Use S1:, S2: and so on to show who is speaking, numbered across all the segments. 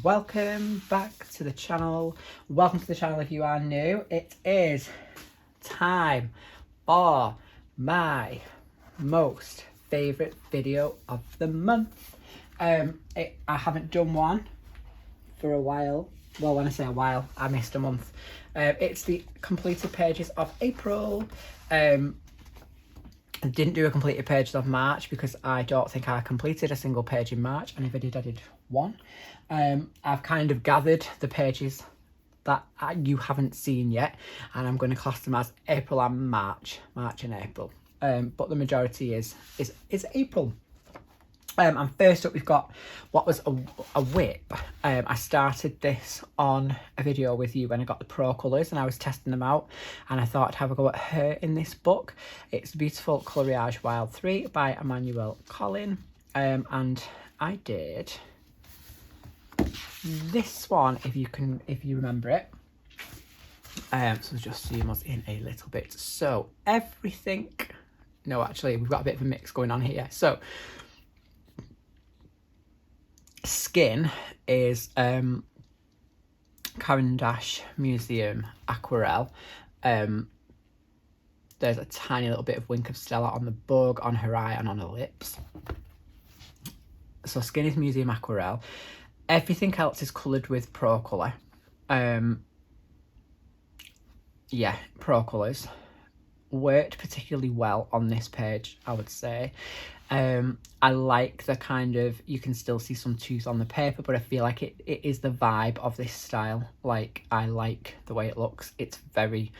S1: welcome back to the channel. Welcome to the channel if you are new. It is time for my most favourite video of the month. I haven't done one for a while. Well, when I say a while, I missed a month. It's the completed pages of April. I didn't do a completed pages of March because I don't think I completed a single page in March, and if I did one. I've kind of gathered the pages that you haven't seen yet, and I'm going to class them as April and March and April. But the majority is April. And first up, we've got what was a whip. I started this on a video with you when I got the Pro colours and I was testing them out, and I thought I'd have a go at her in this book. It's Beautiful Coloriage Wild 3 by Emmanuel Collin, and I did this one, if you remember it. So just zoom us in a little bit. So everything, no, actually we've got a bit of a mix going on here. So skin is Caran d'Ache Museum Aquarelle. There's a tiny little bit of Wink of Stella on the bug, on her eye and on her lips. So skin is Museum Aquarelle. Everything else is coloured with Pro Colour. Yeah, Pro Colours worked particularly well on this page, I would say. I like the kind of, you can still see some tooth on the paper, but I feel like it is the vibe of this style. Like, I like the way it looks. It's very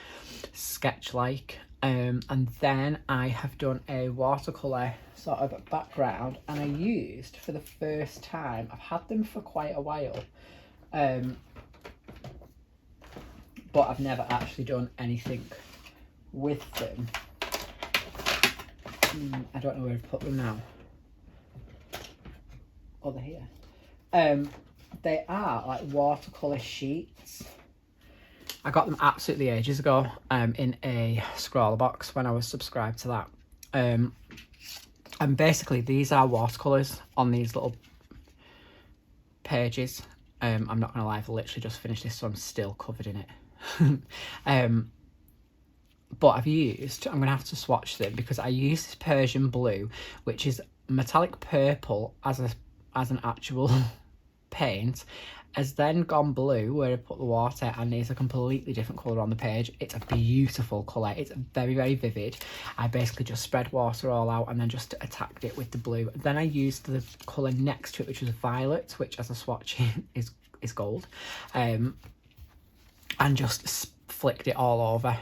S1: sketch-like. And then I have done a watercolour sort of background, and I used, for the first time, I've had them for quite a while, but I've never actually done anything with them. I don't know where to put them now. Oh, they're here. They are like watercolour sheets. I got them absolutely ages ago in a scroller box when I was subscribed to that. And basically these are watercolours on these little pages. I'm not going to lie, I've literally just finished this, so I'm still covered in it. But I'm going to have to swatch them because I used this Persian blue, which is metallic purple as an actual paint, has then gone blue where I put the water, and it's a completely different colour on the page. It's a beautiful colour. It's very, very vivid. I basically just spread water all out and then just attacked it with the blue. Then I used the colour next to it, which was violet, which as a swatch is gold, and just flicked it all over.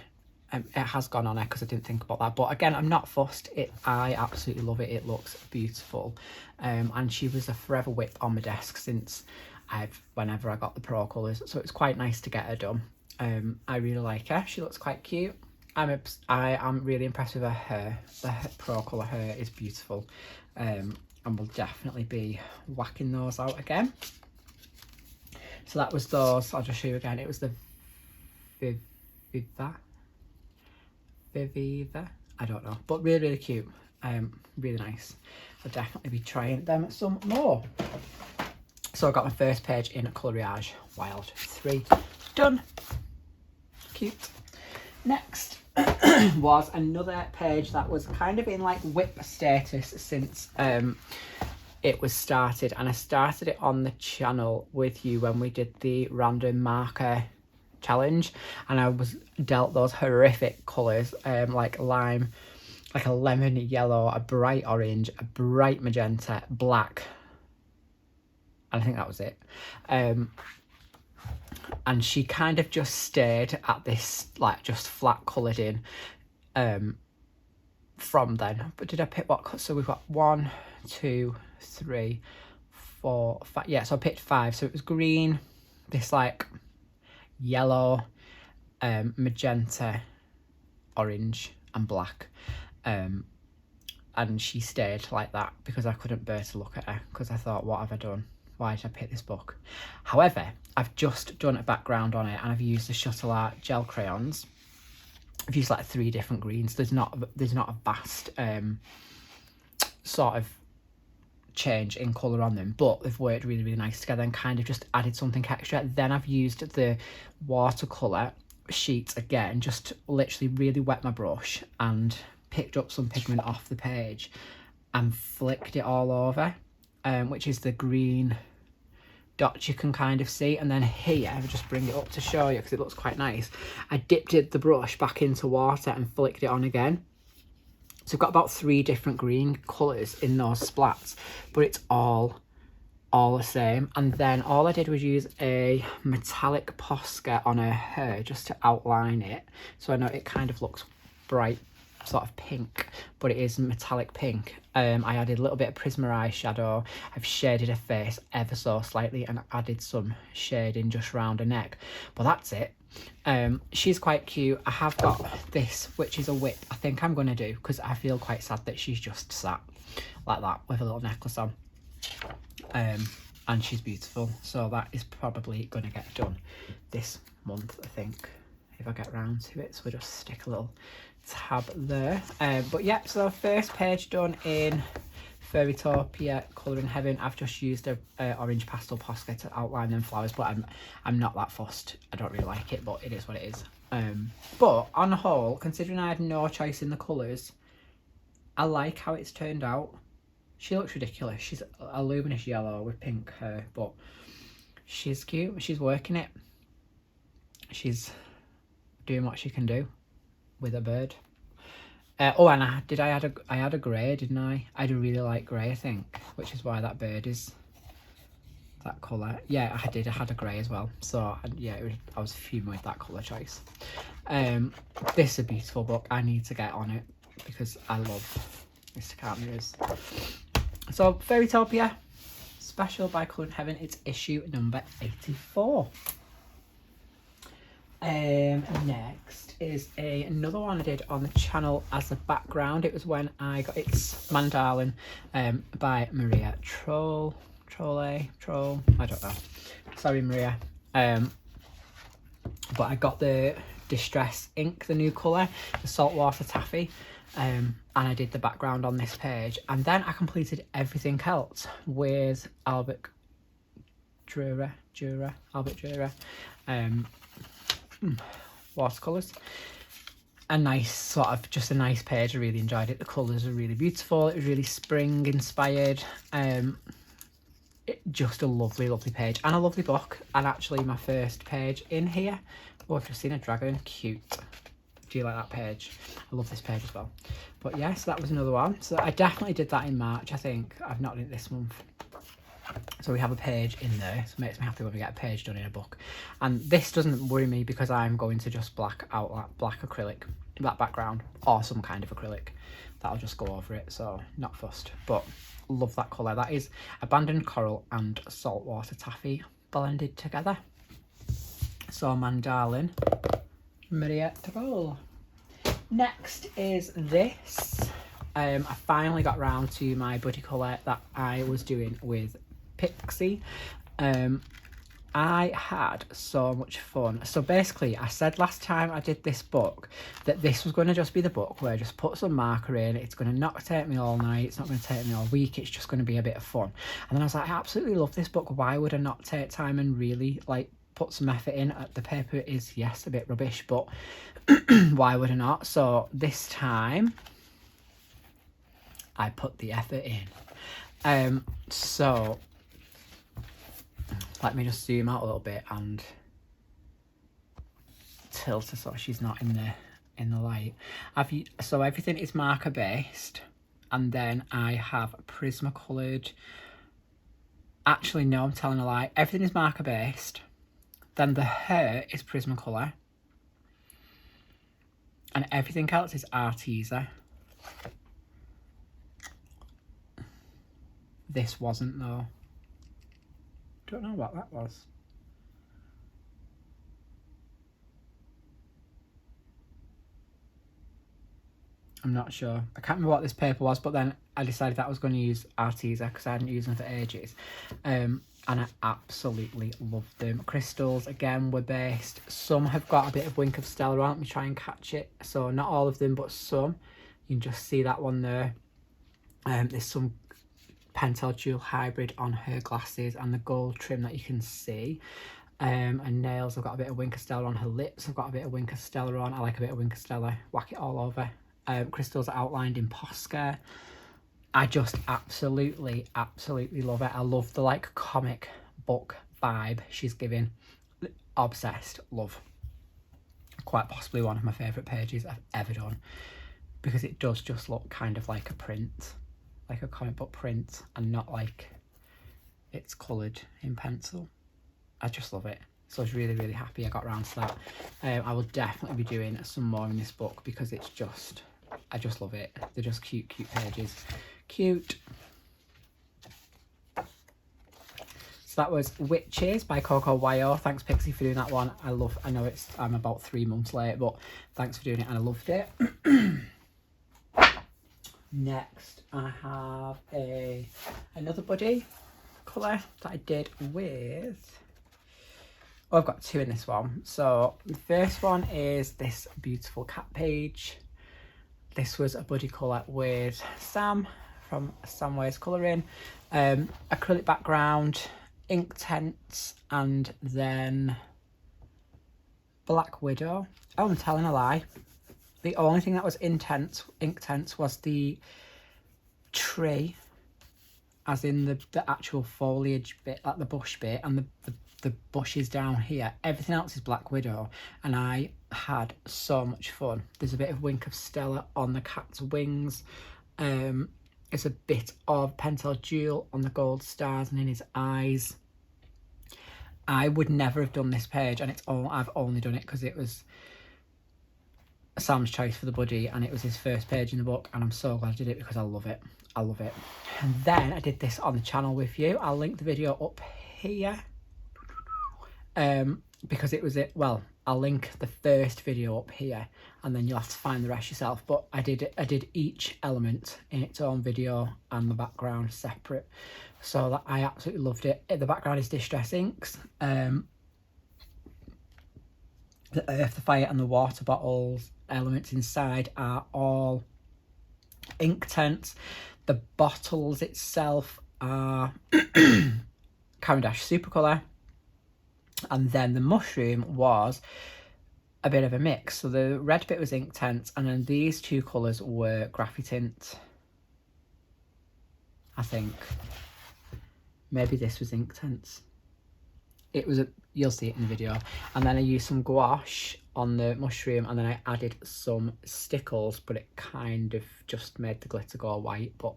S1: It has gone on there because I didn't think about that, but again, I'm not fussed. I absolutely love it. It looks beautiful, and she was a forever whip on my desk since whenever I got the Pro colours, so it's quite nice to get her done. I really like her. She looks quite cute. I am really impressed with her hair. The Pro colour hair is beautiful, and we'll definitely be whacking those out again. So that was those. I'll just show you again. It was the Viviva, I don't know, but really, really cute. Really nice. I'll definitely be trying them some more. So I got my first page in Coloriage Wild 3 done. Cute. Next was another page that was kind of in like whip status since it was started, and I started it on the channel with you when we did the random marker challenge, and I was dealt those horrific colours, like lime, like a lemon yellow, a bright orange, a bright magenta, black, and I think that was it. And she kind of just stayed at this like just flat coloured in from then. But did I pick what? So we've got 1, 2, 3, 4, 5. Yeah, so I picked 5. So it was green, this like yellow, magenta, orange and black, and she stayed like that because I couldn't bear to look at her, because I thought, what have I done? Why did I pick this book? However, I've just done a background on it, and I've used the Shuttle Art gel crayons. I've used like 3 different greens. There's not a vast sort of change in colour on them, but they've worked really, really nice together and kind of just added something extra. Then I've used the watercolour sheets again, just literally really wet my brush and picked up some pigment off the page and flicked it all over, which is the green dots you can kind of see. And then here, I'll just bring it up to show you because it looks quite nice. I dipped the brush back into water and flicked it on again. So I've got about 3 different green colours in those splats, but it's all the same. And then all I did was use a metallic Posca on her hair just to outline it. So I know it kind of looks bright, sort of pink, but it is metallic pink. I added a little bit of Prisma eyeshadow. I've shaded her face ever so slightly and added some shading just round her neck. But that's it. She's quite cute. I have got this, which is a whip. I think I'm going to do because I feel quite sad that she's just sat like that with a little necklace on. And she's beautiful. So that is probably going to get done this month, I think, if I get round to it. So we'll just stick a little tab there. But yeah, so first page done in Fairytopia Colouring Heaven. I've just used a orange pastel Posca to outline them flowers, but I'm not that fussed. I don't really like it, but it is what it is. But on the whole, considering I had no choice in the colours, I like how it's turned out. She looks ridiculous. She's a luminous yellow with pink hair, but she's cute. She's working it. She's doing what she can do with a bird. Oh, and I had a grey, didn't I? I had a really light grey, I think, which is why that bird is that colour. Yeah, I had a grey as well. So yeah, I was fuming with that colour choice. This is a beautiful book. I need to get on it because I love Mr. Cartmier's. So Fairytopia Special by Colouring Heaven. It's issue number 84. Next is another one I did on the channel as a background. It was when I got It's Mandarlin by Maria Troll, I don't know. Sorry, Maria. But I got the Distress ink, the new colour, the Saltwater Taffy. And I did the background on this page, and then I completed everything else with Albert Dürer watercolours. A nice sort of, just a nice page. I really enjoyed it. The colours are really beautiful. It was really spring inspired. Just a lovely page and a lovely book. And actually my first page in here. Oh, I've just seen a dragon. Cute. Do you like that page? I love this page as well. But yes, yeah, so that was another one. So I definitely did that in March, I think. I've not done it this month. So we have a page in there. So it makes me happy when we get a page done in a book. And this doesn't worry me because I'm going to just black acrylic, that background, or some kind of acrylic. That'll just go over it. So not fussed. But love that colour. That is Abandoned Coral and Saltwater Taffy blended together. So Mandarlin, Maria Troll. Next is this. I finally got round to my buddy colour that I was doing with Pixie. I had so much fun. So basically, I said last time I did this book that this was going to just be the book where I just put some marker in. It's going to not take me all night. It's not going to take me all week. It's just going to be a bit of fun. And then I was like, I absolutely love this book. Why would I not take time and really like put some effort in? The paper is, yes, a bit rubbish, but why would I not? So this time I put the effort in. So let me just zoom out a little bit and tilt her so she's not in the light. So everything is marker based, and then I have Prismacoloured. Actually, no, I'm telling a lie. Everything is marker based. Then the hair is Prismacolor, and everything else is Arteza. This wasn't though. Don't know what that was. I'm not sure. I can't remember what this paper was, but then I decided that I was going to use Arteza because I hadn't used them for ages. And I absolutely love them. Crystals, again, were based. Some have got a bit of Wink of Stella on. Let me try and catch it. So not all of them, but some. You can just see that one there. There's some Pentel Jewel Hybrid on her glasses and the gold trim that you can see. And nails, I've got a bit of Winker Stella on her lips. I've got a bit of Winker Stella on. I like a bit of Winker Stella. Whack it all over. Crystals outlined in Posca. I just absolutely love it. I love the like comic book vibe she's giving. Obsessed. Love. Quite possibly one of my favourite pages I've ever done, because it does just look kind of like a print, like a comic book print, and not like it's coloured in pencil. I just love it. So I was really happy I got around to that. I will definitely be doing some more in this book because it's just, I just love it. They're just cute pages. Cute. So that was Witches by Coco Wyo. Thanks Pixie for doing that one. I know I'm about 3 months late, but thanks for doing it and I loved it. Next I have another buddy colour that I did with, I've got 2 in this one. So the first one is this beautiful cat page. This was a buddy colour with Sam from Sam Ways Colouring. Acrylic background, Inktense, and then Black Widow. Oh, I'm telling a lie. The only thing that was Inktense was the tree, as in the actual foliage bit, like the bush bit, and the bushes down here. Everything else is Black Widow, and I had so much fun. There's a bit of Wink of Stella on the cat's wings. It's a bit of Pentel Jewel on the gold stars and in his eyes. I would never have done this page, and I've only done it because it was Sam's choice for the buddy and it was his first page in the book, and I'm so glad I did it because I love it. I love it. And then I did this on the channel with you. I'll link the video up here. Because it was well, I'll link the first video up here and then you'll have to find the rest yourself, but I did each element in its own video and the background separate, so that I absolutely loved it. The background is Distress Inks. The earth, the fire and the water bottles elements inside are all Inktense. The bottles itself are Caran d'Ache Supercolour. And then the mushroom was a bit of a mix. So the red bit was Inktense, and then these 2 colours were Graphitint. I think. Maybe this was Inktense. It was you'll see it in the video. And then I used some gouache on the mushroom, and then I added some stickles, but it kind of just made the glitter go white, but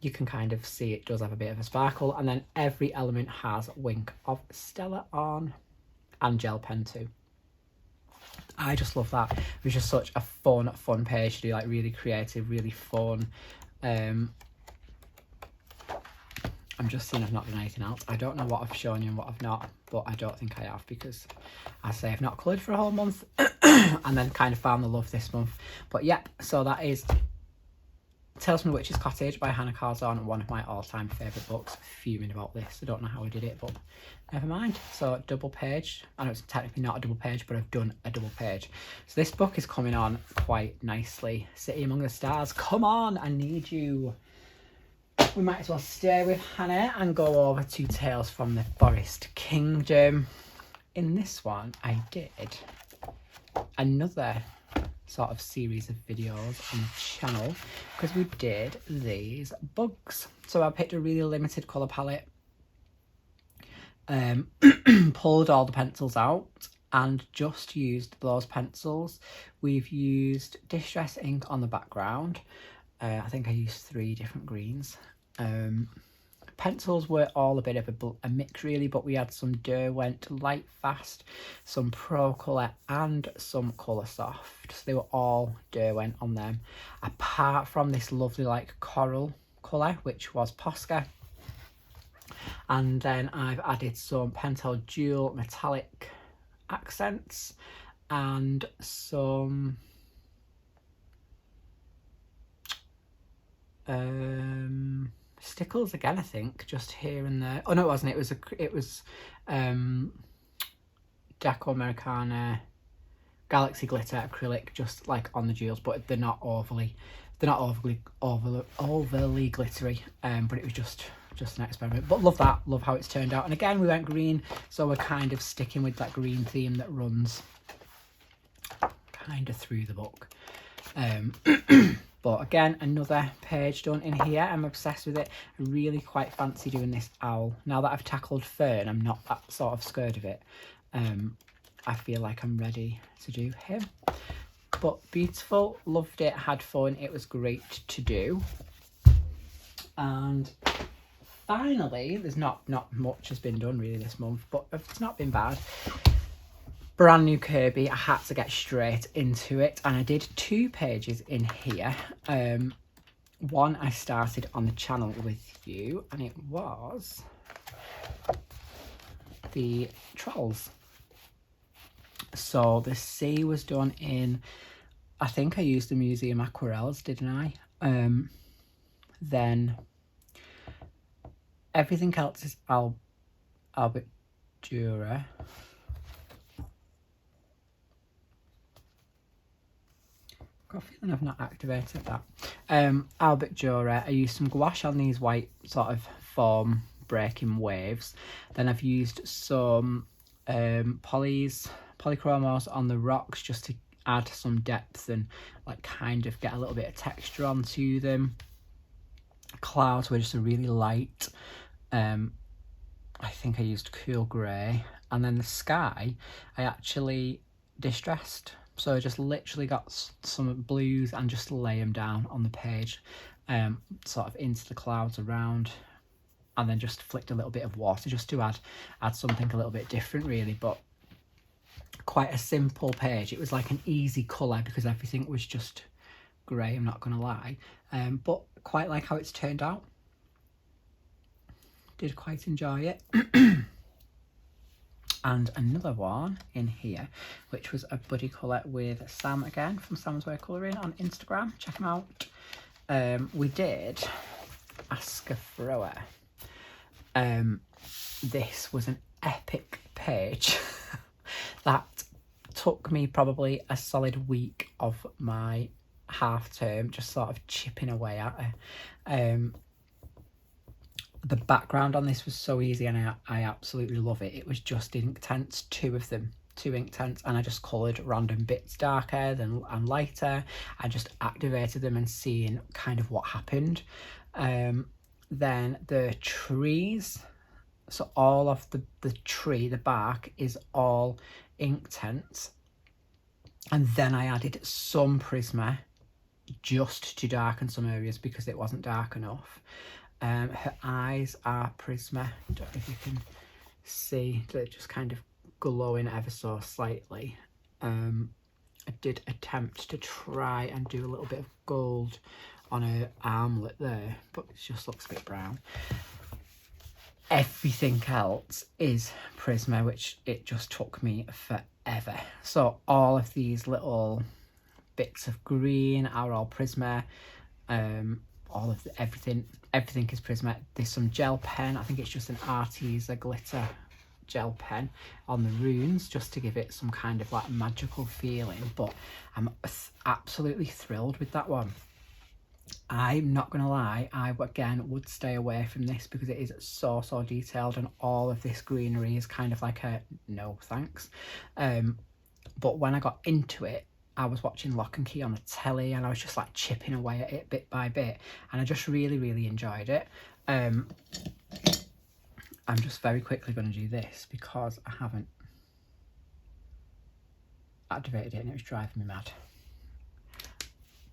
S1: you can kind of see it does have a bit of a sparkle. And then every element has Wink of Stella on, and gel pen too. I just love that. It was just such a fun page to do, like really creative, really fun. I'm just seeing I've not done anything else. I don't know what I've shown you and what I've not, but I don't think I have, because I say I've not coloured for a whole month and then kind of found the love this month. But yep, so that is Tales from the Witch's Cottage by Hannah Carzon, one of my all-time favourite books. Fuming about this. I don't know how I did it, but never mind. So double page. I know it's technically not a double page, but I've done a double page. So this book is coming on quite nicely. City Among the Stars. Come on, I need you. We might as well stay with Hannah and go over to Tales from the Forest Kingdom. In this one, I did another sort of series of videos on the channel because we did these bugs. So I picked a really limited colour palette, pulled all the pencils out and just used those pencils. We've used Distress ink on the background. I think I used 3 different greens. Pencils were all a bit of a mix really, but we had some Derwent Light Fast, some Pro Colour and some Colour Soft. So they were all Derwent on them, apart from this lovely like coral colour, which was Posca. And then I've added some Pentel Jewel metallic accents and some stickles again, I think, just here and there. Oh no, it wasn't. It was Deco Americana Galaxy Glitter acrylic, just like on the jewels, but they're not they're not overly glittery, but it was just an experiment. But love that, love how it's turned out. And again, we went green, so we're kind of sticking with that green theme that runs kind of through the book. But again, another page done in here. I'm obsessed with it. I really quite fancy doing this owl. Now that I've tackled Fern, I'm not that sort of scared of it. I feel like I'm ready to do him. But beautiful, loved it, had fun. It was great to do. And finally, there's not much has been done really this month, but it's not been bad. Brand new Kirby. I had to get straight into it, and I did 2 pages in here. One I started on the channel with you, and it was the Trolls. So the sea was done in, I think I used the museum aquarelles, didn't I? Then everything else is Albert Dürer. Got a feeling I've not activated that. Albert Dürer. I used some gouache on these white sort of foam breaking waves. Then I've used some polychromos on the rocks just to add some depth and like kind of get a little bit of texture onto them. Clouds were just a really light, I think I used cool grey. And then the sky I actually distressed. So I just literally got some blues and just lay them down on the page, sort of into the clouds around, and then just flicked a little bit of water just to add something a little bit different really. But quite a simple page. It was like an easy colour because everything was just grey, I'm not going to lie. But quite like how it's turned out. Did quite enjoy it. And another one in here, which was a buddy colour with Sam again from Sam's Way of Colouring on Instagram. Check him out. We did Ask a Thrower. This was an epic page that took me probably a solid week of my half term, just sort of chipping away at it. The background on this was so easy, and I absolutely love it. It was just Inktense, 2 of them, 2 Inktense, and I just coloured random bits darker and lighter. I just activated them and seeing kind of what happened. Then the trees, so all of the tree, the bark is all Inktense, and then I added some Prisma just to darken some areas because it wasn't dark enough. Her eyes are Prisma. I don't know if you can see, they're just kind of glowing ever so slightly. I did attempt to try and do a little bit of gold on her armlet there, but it just looks a bit brown. Everything else is Prisma, which it just took me forever. So all of these little bits of green are all Prisma. All of everything is Prisma. There's some gel pen. I think it's just an Arteza glitter gel pen on the runes just to give it some kind of like magical feeling. But I'm absolutely thrilled with that one. I'm not gonna lie, I again would stay away from this because it is so detailed, and all of this greenery is kind of like a no thanks. But when I got into it, I was watching Lock and Key on the telly, and I was just like chipping away at it bit by bit, and I just really enjoyed it. I'm just very quickly going to do this because I haven't activated it and it was driving me mad.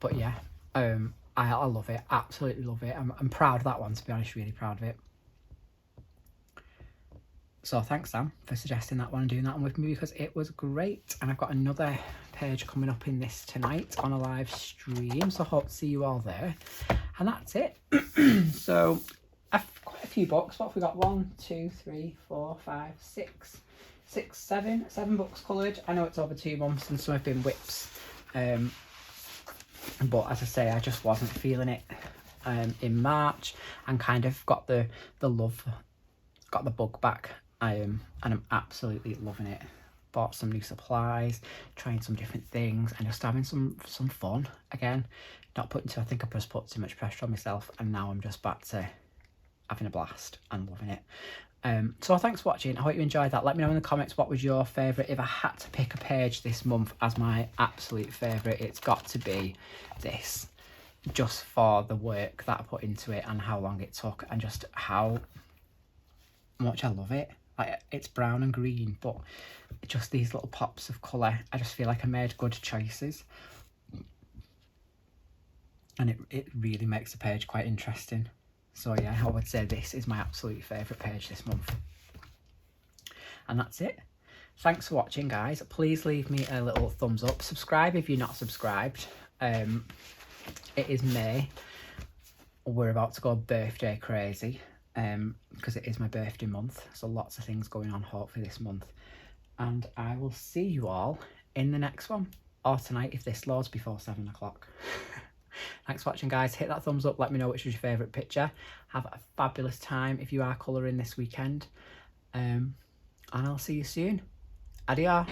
S1: But yeah, I love it, absolutely love it. I'm proud of that one, to be honest, really proud of it. So thanks, Sam, for suggesting that one and doing that one with me because it was great. And I've got another page coming up in this tonight on a live stream, so hope to see you all there. And that's it. So I've quite a few books. What have we got? 1, 2, 3, 4, 5, 6, 7 books coloured. I know it's over 2 months and some have been whips. But as I say, I just wasn't feeling it in March, and kind of got the love, got the bug back. And I'm absolutely loving it. Bought some new supplies, trying some different things, and just having some fun again. I think I just put too much pressure on myself, and now I'm just back to having a blast and loving it. So thanks for watching. I hope you enjoyed that. Let me know in the comments what was your favourite. If I had to pick a page this month as my absolute favourite, it's got to be this, just for the work that I put into it and how long it took and just how much I love it. Like, it's brown and green, but just these little pops of colour. I just feel like I made good choices, and it really makes the page quite interesting. So yeah, I would say this is my absolute favourite page this month. And that's it. Thanks for watching, guys. Please leave me a little thumbs up. Subscribe if you're not subscribed. It is May. We're about to go birthday crazy because it is my birthday month. So lots of things going on hopefully this month. And I will see you all in the next one. Or tonight if this loads before 7 o'clock. Thanks for watching, guys. Hit that thumbs up. Let me know which was your favourite picture. Have a fabulous time if you are colouring this weekend. And I'll see you soon. Adios.